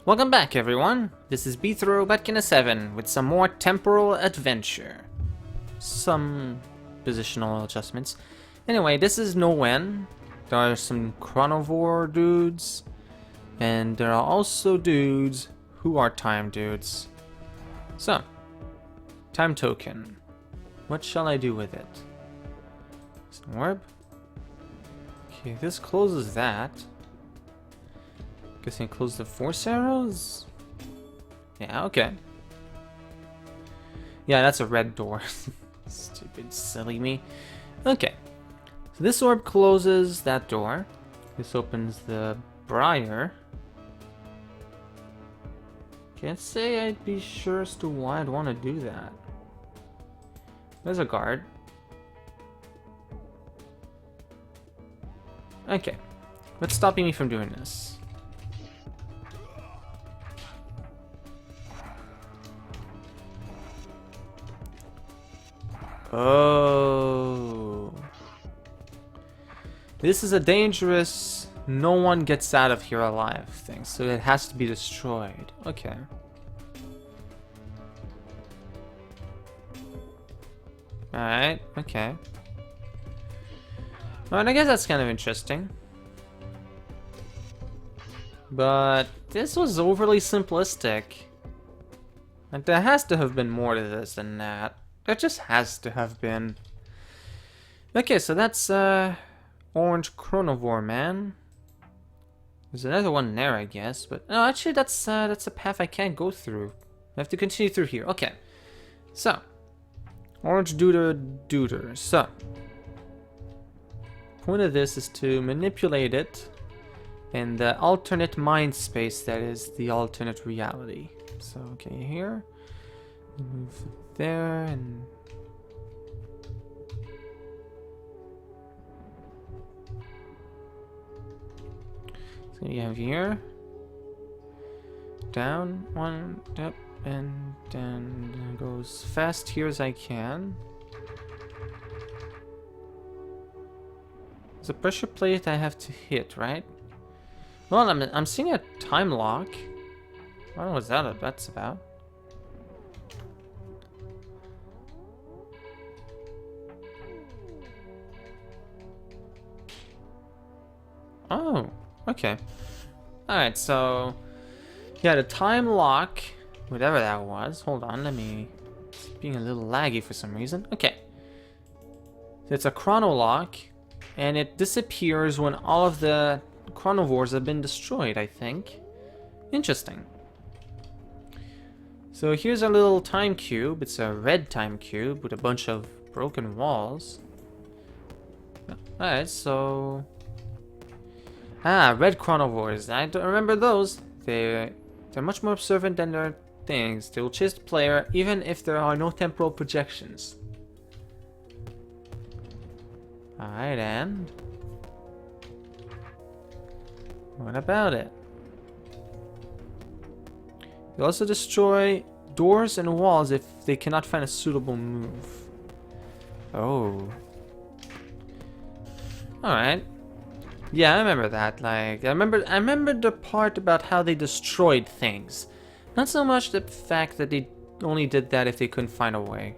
Welcome back, everyone. This is B3Robotkin7 with some more Temporal adventure. Some positional adjustments. Anyway, this is Nowhen. There are some Chrono dudes, and there are also dudes who are time dudes. So, time token. What shall I do with it? Some orb. Okay, this closes that. Guess I close the force arrows? Yeah, okay. Yeah, that's a red door. Stupid, silly me. Okay. So this orb closes that door. This opens the briar. Can't say I'd be sure as to why I'd want to do that. There's a guard. Okay. What's stopping me from doing this? Oh. This is a dangerous no one gets out of here alive thing, so it has to be destroyed. Okay. Alright, okay. Alright, I guess that's kind of interesting. But this was overly simplistic. Like, there has to have been more to this than that. There just has to have been. Okay, so that's orange Chrono man. There's another one there, I guess, but no, actually that's a path I can't go through. I have to continue through here. Okay, so orange duder. So point of this is to manipulate it in the alternate mind space that is the alternate reality. So okay, here. Move there and so you have here down one up and then goes fast here as I can. There's a pressure plate I have to hit, right? Well, I'm seeing a time lock. I don't know what that's about. Oh, okay. Alright, so yeah, the time lock, whatever that was. Hold on, it's being a little laggy for some reason. Okay. So it's a chrono lock, and it disappears when all of the chronovores have been destroyed, I think. Interesting. So here's a little time cube. It's a red time cube with a bunch of broken walls. Alright, so red chronovores. I don't remember those. They're much more observant than their things. They will chase the player even if there are no temporal projections. Alright, and what about it? They also destroy doors and walls if they cannot find a suitable move. Oh. Alright. Yeah, I remember that. Like, I remember the part about how they destroyed things. Not so much the fact that they only did that if they couldn't find a way.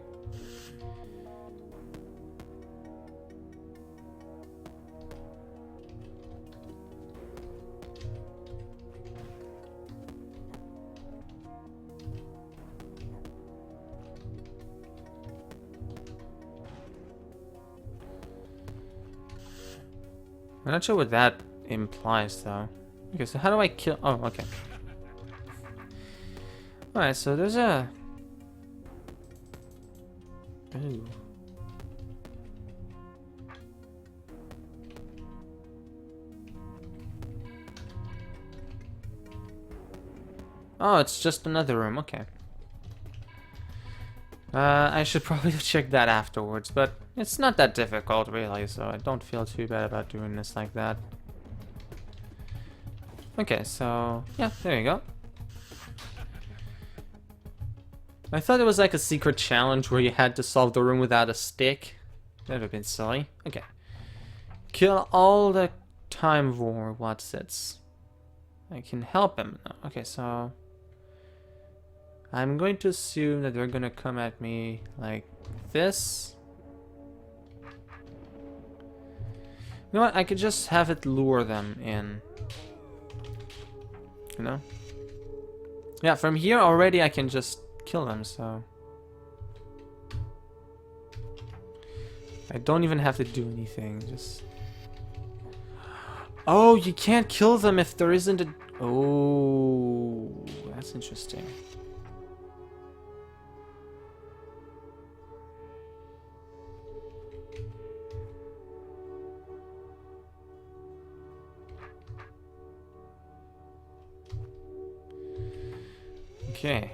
I'm not sure what that implies, though. Okay, so how do I kill... Oh, okay. Alright, so there's a... Ooh. Oh, it's just another room. Okay. I should probably check that afterwards, but it's not that difficult, really, so I don't feel too bad about doing this like that. Okay, so yeah, there you go. I thought it was like a secret challenge where you had to solve the room without a stick. That would have been silly. Okay. Kill all the time vor Watsits. I can help him. Okay, so I'm going to assume that they're gonna come at me like this. You know what? I could just have it lure them in. You know? Yeah, from here already I can just kill them, so... I don't even have to do anything, just... Oh, you can't kill them if there isn't a... Oh, that's interesting. Okay.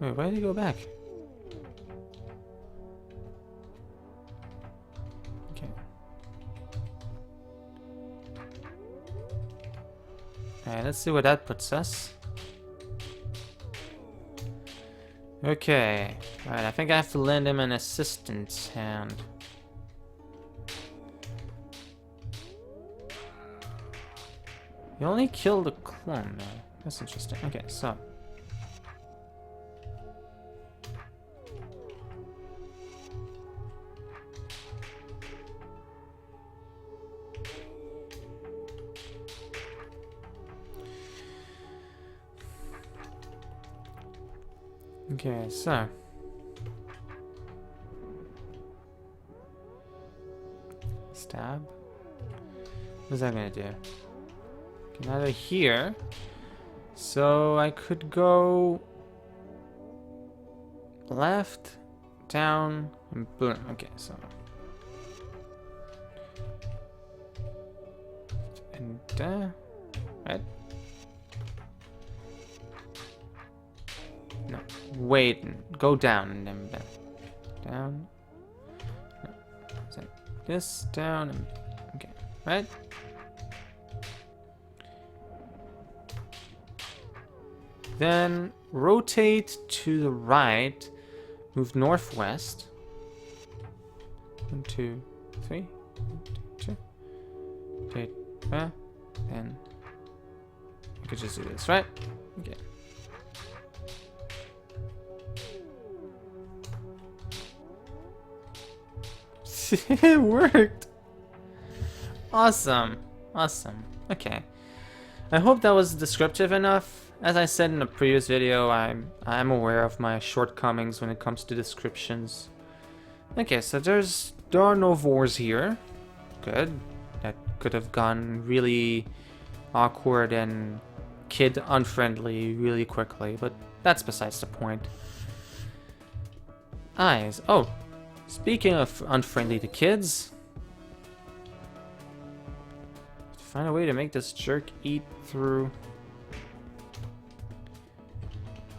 Wait, why did he go back? Okay. Alright, let's see what that puts us. Okay. Alright, I think I have to lend him an assistant's hand. You only killed a clone, though. That's interesting. Okay, so. Okay, so. Stab. What's that gonna do? Okay, now they're here. So I could go left, down, and boom. Okay, so. And right? No, wait, go down and then back. Down. No. Is that this, down, and okay, right? Then rotate to the right, move northwest. 1, 2, 3. 1, 2, 2. Okay, then I could just do this, right? Okay. It worked. Awesome. Awesome. Okay. I hope that was descriptive enough. As I said in a previous video, I'm aware of my shortcomings when it comes to descriptions. Okay, so there are no wars here. Good. That could have gone really awkward and kid unfriendly really quickly, but that's besides the point. Eyes. Oh, speaking of unfriendly to kids, find a way to make this jerk eat through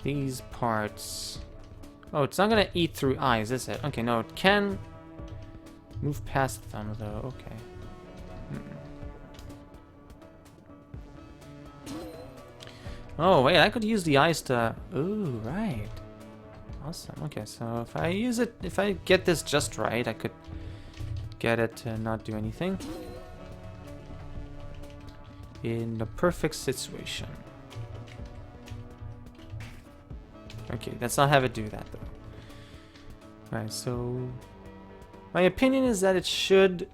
these parts. Oh, it's not gonna eat through eyes, is it? Okay, no, it can move past them though. Okay. Oh wait, I could use the eyes to... Ooh, right. Awesome. Okay, so if I use it, if I get this just right, I could get it to not do anything. In the perfect situation. Okay, let's not have it do that though. Alright, so my opinion is that it should...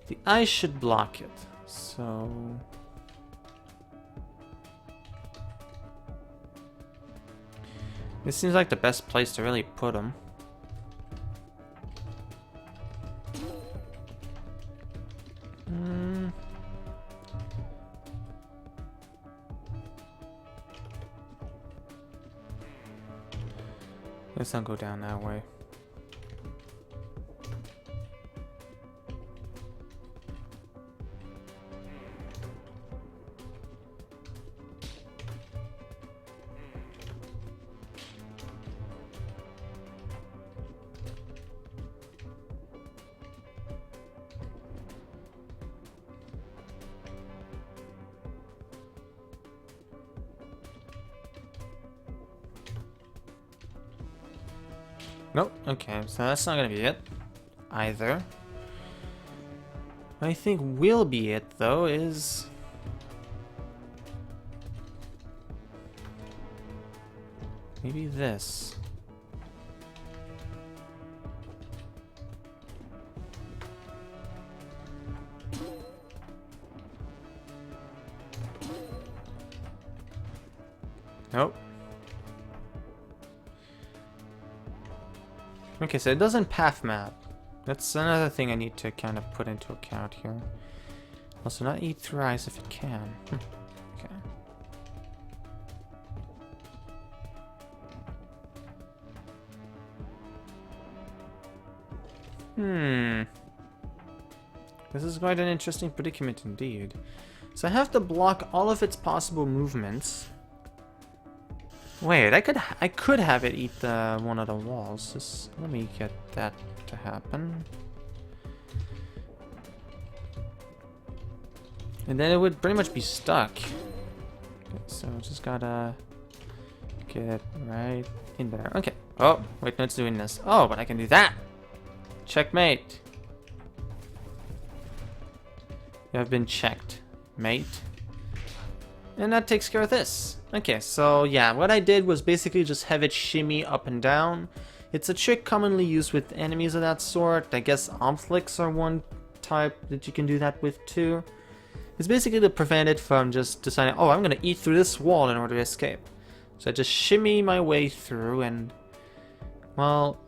The eye should block it. So... This seems like the best place to really put them. Let's not go down that way. Nope. Okay, so that's not gonna be it either. What I think will be it though is maybe this. Nope. Okay, so it doesn't path map. That's another thing I need to kind of put into account here. Also, not eat through eyes if it can. Okay. This is quite an interesting predicament indeed. So I have to block all of its possible movements. Wait, I could have it eat one of the walls. Just let me get that to happen. And then it would pretty much be stuck. Okay, so just gotta get it right in there. Okay. Oh, wait, no, it's doing this. Oh, but I can do that. Checkmate. You have been checked, mate. And that takes care of this. Okay, so yeah, what I did was basically just have it shimmy up and down. It's a trick commonly used with enemies of that sort. I guess Omphlics are one type that you can do that with too. It's basically to prevent it from just deciding, oh, I'm gonna eat through this wall in order to escape. So I just shimmy my way through and, well,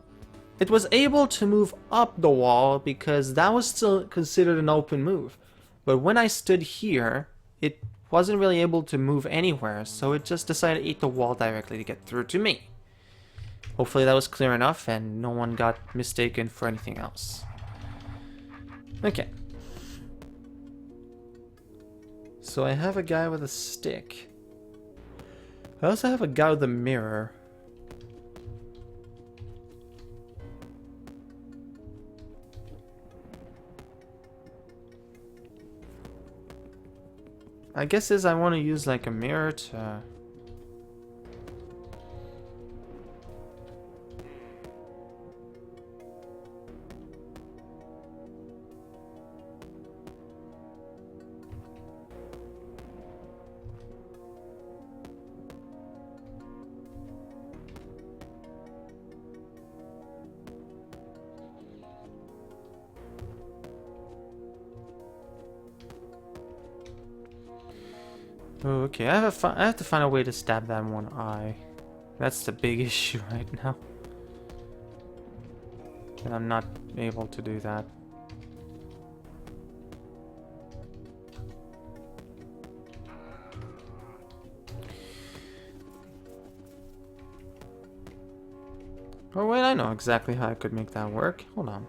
it was able to move up the wall because that was still considered an open move. But when I stood here, it wasn't really able to move anywhere, so it just decided to eat the wall directly to get through to me. Hopefully that was clear enough and no one got mistaken for anything else. Okay. So I have a guy with a stick. I also have a guy with a mirror. I guess I want to use like a mirror to... Oh, okay, I have to find a way to stab that one eye. That's the big issue right now. And I'm not able to do that. Oh wait, I know exactly how I could make that work. Hold on.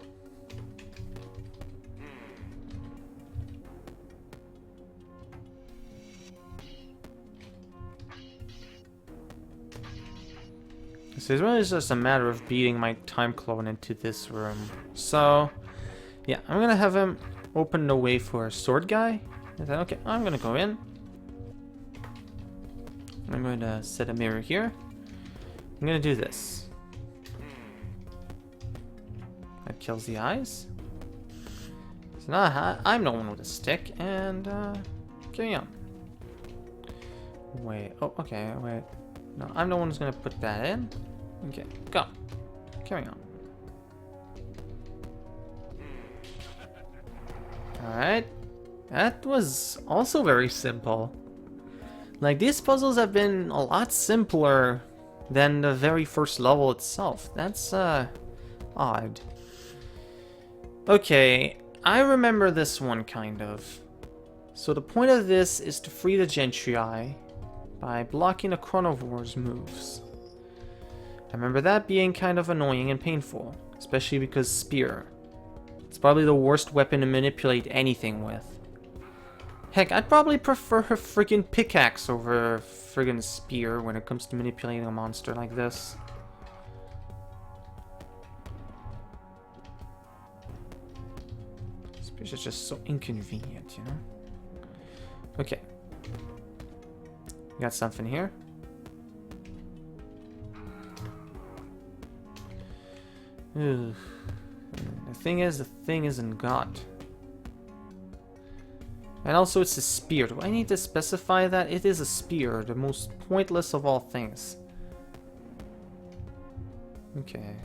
So it's really just a matter of beating my time clone into this room. So, yeah, I'm gonna have him open the way for a sword guy. And then, okay, I'm gonna go in. I'm going to set a mirror here. I'm gonna do this. That kills the eyes. So now I'm the one with a stick, and carry on. Wait, oh, okay, wait. No, I'm the one who's gonna put that in. Okay, go. Carry on. Alright. That was also very simple. Like, these puzzles have been a lot simpler than the very first level itself. That's, odd. Okay, I remember this one, kind of. So the point of this is to free the Gentry Eye by blocking a Chronovore's moves. I remember that being kind of annoying and painful, especially because Spear. It's probably the worst weapon to manipulate anything with. Heck, I'd probably prefer her friggin' pickaxe over friggin' Spear when it comes to manipulating a monster like this. Spear's is just so inconvenient, you know? Okay. Got something here. Ugh. The thing is, the thing isn't got. And also it's a spear. Do I need to specify that? It is a spear, the most pointless of all things. Okay.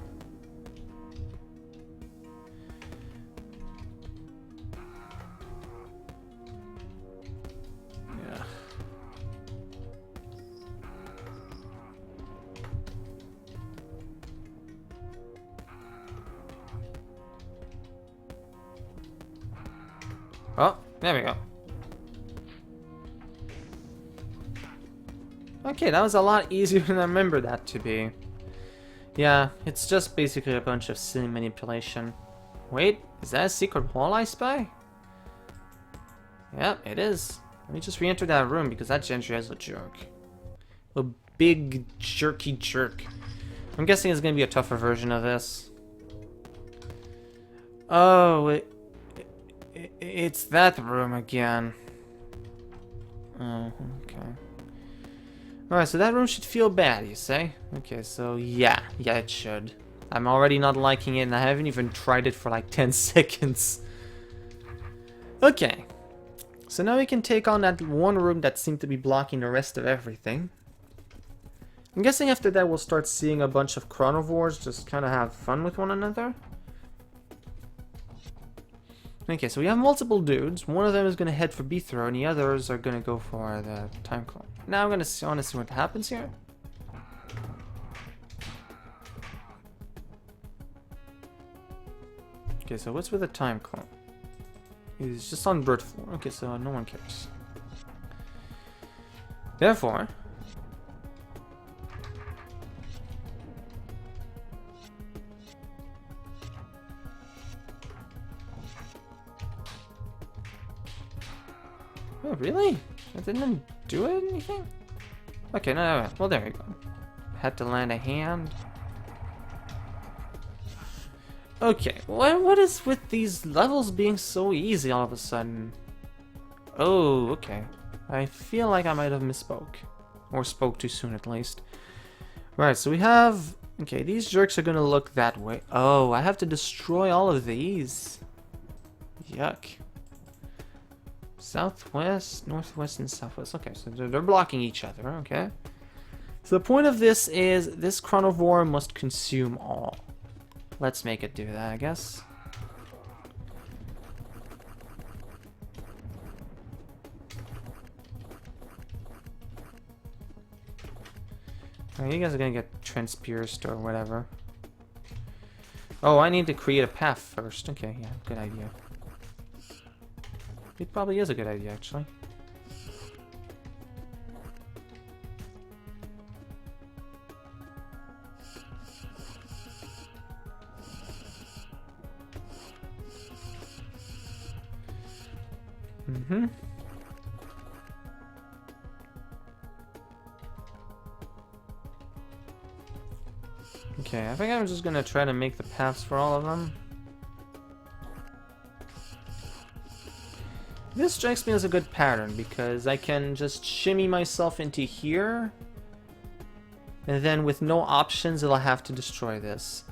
Yeah. Oh, there we go. Okay, that was a lot easier than I remember that to be. Yeah, it's just basically a bunch of silly manipulation. Wait, is that a secret wall I spy? Yep, it is. Let me just re-enter that room because that gentry is a jerk. A big, jerky jerk. I'm guessing it's going to be a tougher version of this. Oh, it's that room again. Oh, okay. Alright, so that room should feel bad, you say? Okay, so yeah, it should. I'm already not liking it, and I haven't even tried it for like 10 seconds. Okay. So now we can take on that one room that seemed to be blocking the rest of everything. I'm guessing after that we'll start seeing a bunch of chronovores just kind of have fun with one another. Okay, so we have multiple dudes. One of them is going to head for B-throw, and the others are going to go for the time clone. Now I'm going to want to see what happens here. Okay, so what's with the time clone? He's just on bird floor. Okay, so no one cares. Therefore, oh, really? That didn't do anything? Okay, no. Well, there we go. Had to land a hand. Okay, what is with these levels being so easy all of a sudden? Oh, okay. I feel like I might have misspoke. Or spoke too soon, at least. Right, so we have... Okay, these jerks are gonna look that way. Oh, I have to destroy all of these. Yuck. Southwest, northwest, and southwest. Okay, so they're blocking each other, okay? So the point of this is this chronovore must consume all. Let's make it do that, I guess. Alright, you guys are gonna get transpierced or whatever. Oh, I need to create a path first. Okay, yeah, good idea. It probably is a good idea, actually. Mm-hmm. Okay, I think I'm just gonna try to make the paths for all of them. This strikes me as a good pattern because I can just shimmy myself into here, and then with no options I'll have to destroy this.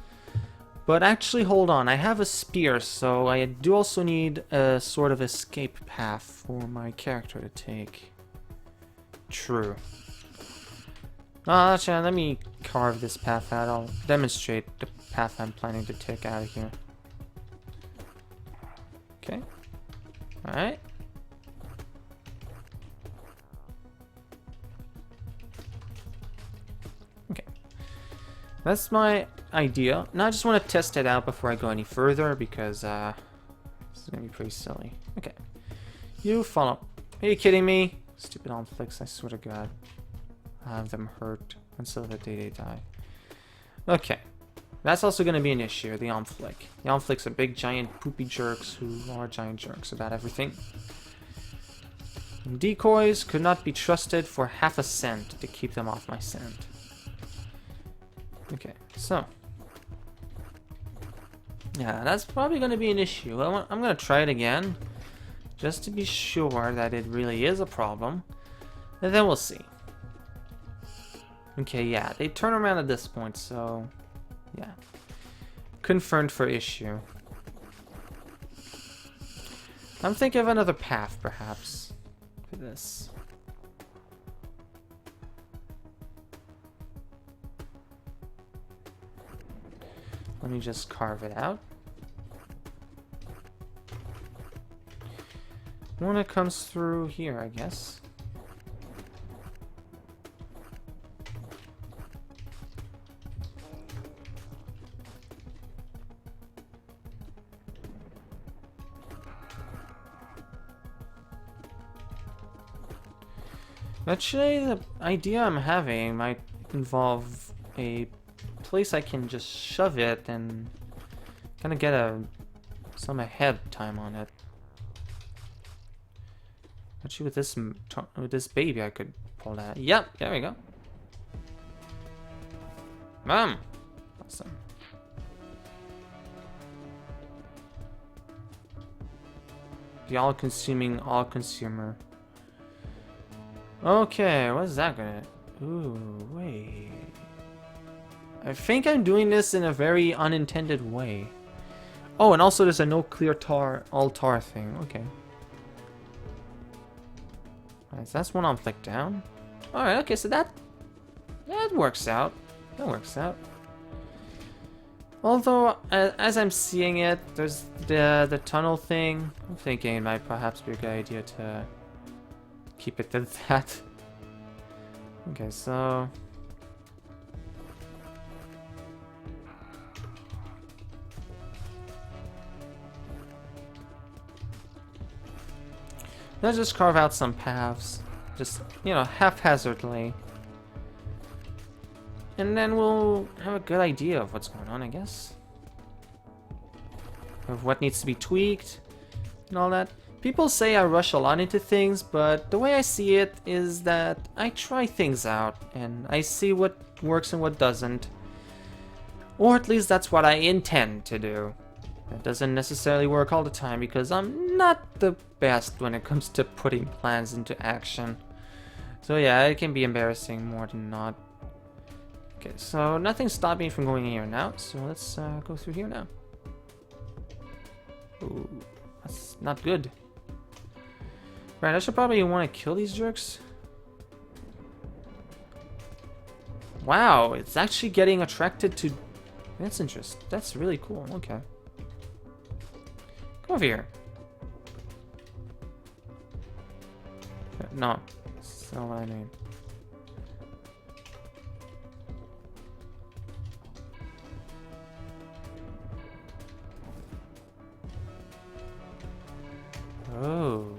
But actually, hold on, I have a spear, so I do also need a sort of escape path for my character to take. True. Actually, let me carve this path out. I'll demonstrate the path I'm planning to take out of here. Okay. Alright. Okay. That's my idea. Now I just want to test it out before I go any further because this is going to be pretty silly. Okay. You follow. Are you kidding me? Stupid on flicks, I swear to God. I'll have them hurt until the day they die. Okay. That's also going to be an issue, the arm flick. The arm flicks are big, giant, poopy jerks who are giant jerks about everything. And decoys could not be trusted for half a cent to keep them off my scent. Okay, so. Yeah, that's probably going to be an issue. I'm going to try it again, just to be sure that it really is a problem. And then we'll see. Okay, yeah, they turn around at this point, so... Yeah. confirmed for issue. I'm thinking of another path, perhaps, for this. Let me just carve it out. When it comes through here, I guess. Actually, the idea I'm having might involve a place I can just shove it and kind of get some ahead time on it. Actually, with this baby, I could pull that. Yep, there we go. Awesome. The all-consuming all-consumer. Okay, what's that gonna... Ooh, wait. I think I'm doing this in a very unintended way. Oh, and also there's a no clear tar, all tar thing. Okay. Alright, so that's one flick down. Alright, okay, so that works out. That works out. Although, as I'm seeing it, there's the tunnel thing. I'm thinking it might perhaps be a good idea to keep it to that. Okay, so... let's just carve out some paths. Just, you know, haphazardly. And then we'll have a good idea of what's going on, I guess. Of what needs to be tweaked and all that. People say I rush a lot into things, but the way I see it is that I try things out and I see what works and what doesn't. Or at least that's what I intend to do. It doesn't necessarily work all the time because I'm not the best when it comes to putting plans into action. So yeah, it can be embarrassing more than not. Okay, so nothing's stopping me from going in here now, so let's go through here now. Ooh, that's not good. Right, I should probably want to kill these jerks. Wow, it's actually getting attracted to... That's interesting. That's really cool. Okay. Come over here. No, that's not what I mean. Oh.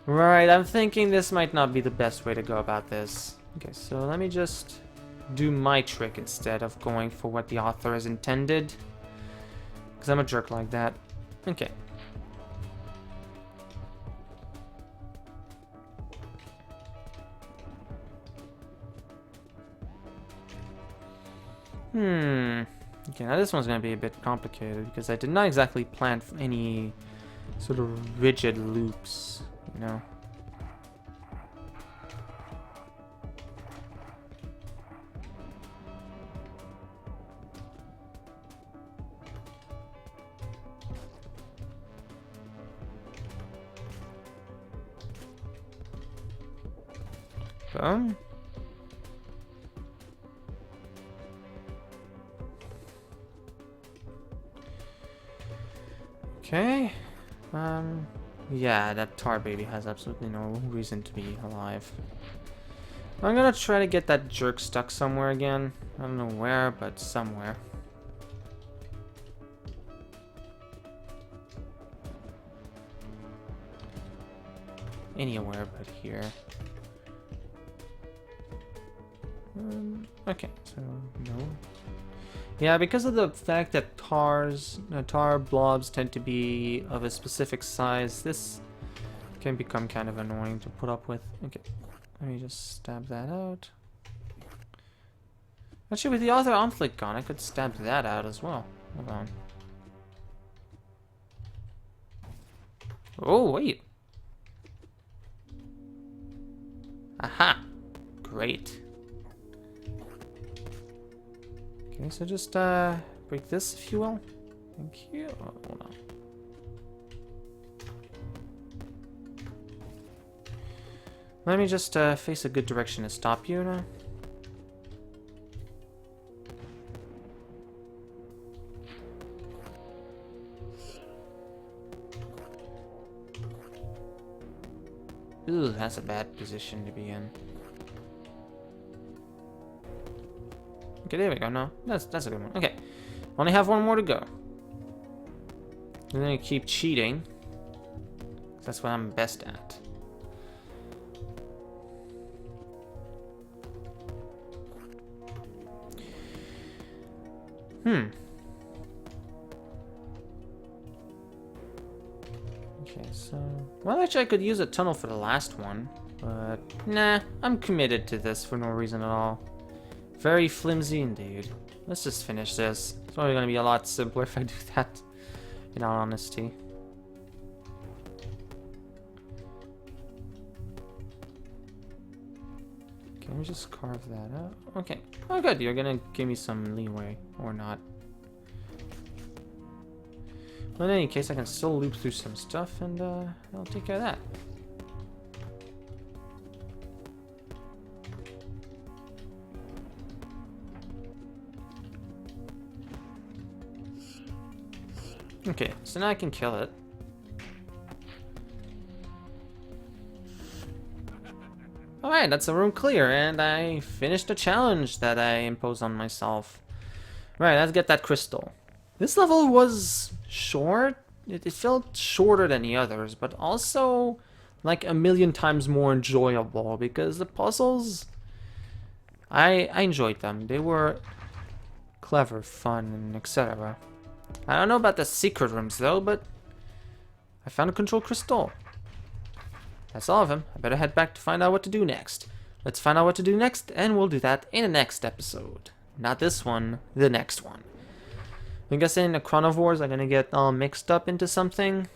Right, I'm thinking this might not be the best way to go about this. Okay, so let me just do my trick instead of going for what the author has intended. Because I'm a jerk like that. Okay. Okay, now this one's going to be a bit complicated because I did not exactly plan for any sort of rigid loops, you know. So... okay, yeah, that tar baby has absolutely no reason to be alive. I'm gonna try to get that jerk stuck somewhere again. I don't know where, but somewhere. Anywhere but here. Okay, so no. Yeah, because of the fact that tar blobs tend to be of a specific size, this can become kind of annoying to put up with. Okay, let me just stab that out. Actually, with the other conflict gone, I could stab that out as well. Hold on. Oh, wait. Aha. Great. Okay, so just break this, if you will. Thank you. Oh, hold on. Let me just face a good direction to stop you now. Ooh, that's a bad position to be in. Okay, there we go. No, that's a good one. Okay, only have one more to go. I'm gonna keep cheating. That's what I'm best at. Okay, so... Well, actually, I could use a tunnel for the last one. But, nah, I'm committed to this for no reason at all. Very flimsy indeed. Let's just finish this. It's probably going to be a lot simpler if I do that, in all honesty. Can we just carve that out? Okay. Oh, good. You're going to give me some leeway. Or not. Well, in any case, I can still loop through some stuff, and I'll take care of that. Okay, so now I can kill it. Alright, that's a room clear, and I finished the challenge that I imposed on myself. Right, let's get that crystal. This level was short. It felt shorter than the others, but also like a million times more enjoyable because the puzzles, I enjoyed them. They were clever, fun, and etc. I don't know about the secret rooms though, but I found a control crystal. That's all of them. I better head back to find out what to do next. Let's find out what to do next, and we'll do that in the next episode. Not this one, the next one. I'm guessing the chronovores are gonna get all mixed up into something.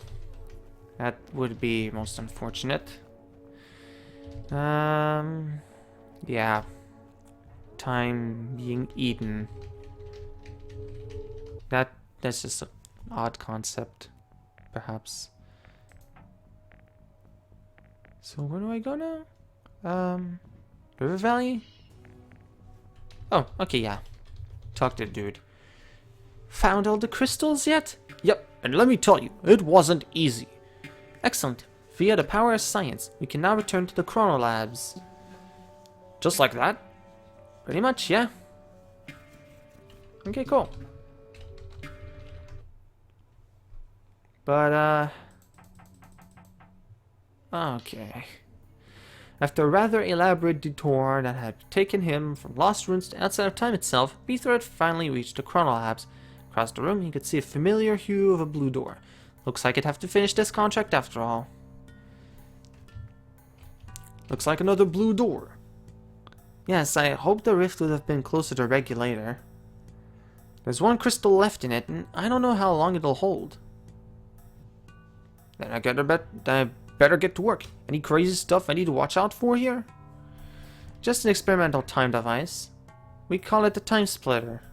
That would be most unfortunate. Yeah. Time being eaten. That's just an odd concept, perhaps. So where do I go now? River Valley? Oh, okay, yeah. Talk to the dude. Found all the crystals yet? Yep, and let me tell you, it wasn't easy. Excellent. Via the power of science, we can now return to the Chrono labs. Just like that? Pretty much, yeah. Okay, cool. But, okay. After a rather elaborate detour that had taken him from Lost Ruins to outside of time itself, Beathor had finally reached the Chrono labs. Across the room, he could see a familiar hue of a blue door. Looks like I'd have to finish this contract after all. Looks like another blue door. Yes, I hope the rift would have been closer to Regulator. There's one crystal left in it, and I don't know how long it'll hold. Then I better get to work. Any crazy stuff I need to watch out for here? Just an experimental time device. We call it the Time Splitter.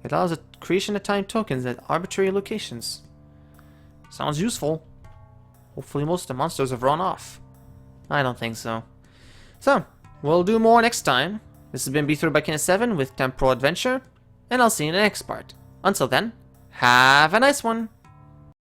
It allows the creation of time tokens at arbitrary locations. Sounds useful. Hopefully most of the monsters have run off. I don't think so. So, we'll do more next time. This has been Beathor by Kina7 with Temporal Adventure, and I'll see you in the next part. Until then, have a nice one!